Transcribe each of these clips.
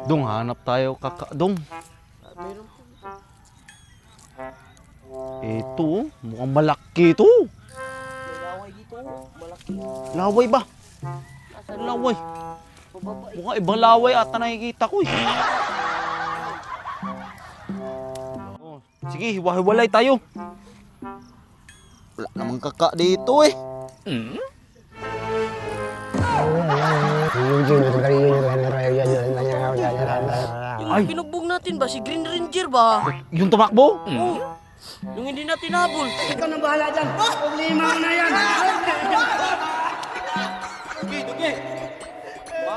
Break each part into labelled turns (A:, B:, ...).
A: Dong, hanap tayo Dong.
B: Meron po.
A: Ito, mukhang malaki ito.
B: May laway dito. Malaki.
A: Laway ba?
B: Asan?
A: Laway.
B: Pababa.
A: Mukhang ibang laway ata nakikita ko eh. Oh, sige, hiwa-hiwalay tayo. Wala namang kaka dito eh.
B: Yung pinugbog natin ba? Si Green Ranger ba?
A: Yung tumakbo?
B: Oo. Yung hindi natin habol.
C: Ikaw na bahala dyan. Problema ko na yan.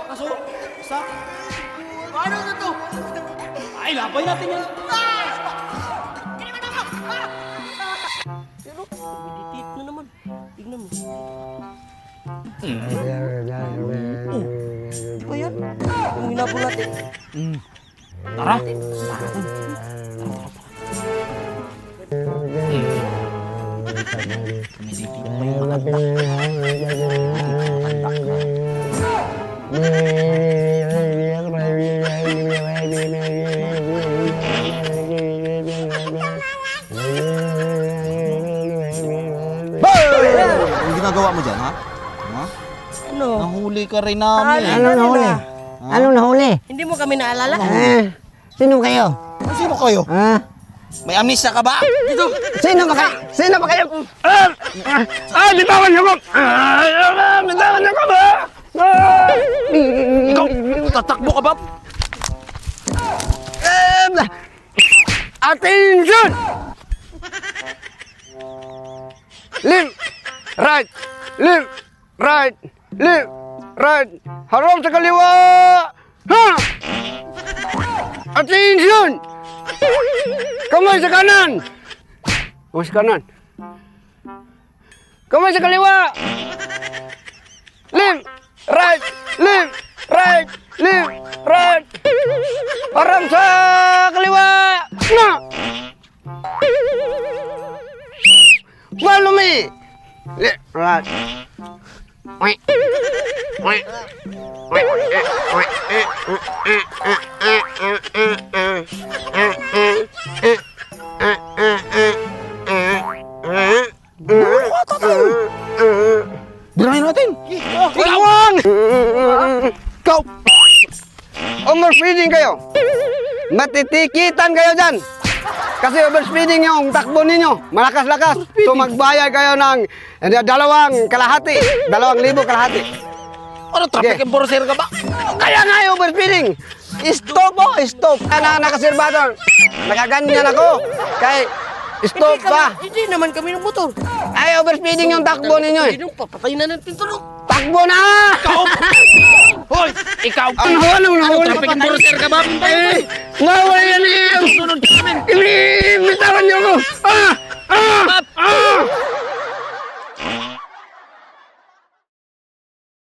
A: Kaso, isa.
C: Paano na to?
A: Ay, labay natin yan.
B: Pero, meditate na naman. Tignan mo. Ba yan? Yung hinabol natin.
A: Tara. Ang ginagawa mo dyan, ha? Ha?
B: Ano?
A: Nahuli ka rin namin.
C: Anong nahuli? Anong nahuli?
B: Hindi mo kami naalala?
C: Sino kayo?
A: Sino kayo?
C: Ah?
A: May amnesia ka ba? Dito!
C: Sino ba kayo? Sino ba kayo? Bitawan niyo ko! Bitawan niyo ko ba?
A: Ikaw! Tatakbo ka ba?
C: Attention! Left, right, left, right, left, right. Harap sa kaliwa! Ha! Attention! Kamay sa kanan! Kamay sa kanan. Kamay sa kaliwa! Left, right, left, right, left, right. Harap sa kaliwa! Na! Follow me! Left, right. Wait. Wait.
A: Birahin natin!
C: Ikaw! Ikaw! Overspeeding kayo! Matitikitan kayo dyan! Kasi overspeeding yung takbo ninyo. Malakas-lakas. So magbayad kayo ng 2,000 kalahati. 2,000 kalahati.
A: Ano, traffic enforcer ka ba?
C: Kaya nga yung overspeeding! Stop po! Stop! Kaya nakasirbador. Nakaganyan ako. Kaya stop ba?
B: Hindi naman kami ng motor.
C: Ay, overspeeding yung takbo ninyo eh.
B: Hindi nung papatayin na natin ito.
C: Takbo na!
A: Hoy! Ikaw!
C: Anong nahuli?
A: Traffic enforcer ka ba?
C: Nawala yan eh!
A: Sunod ka namin!
C: Iniimitaran niyo ko! Ah!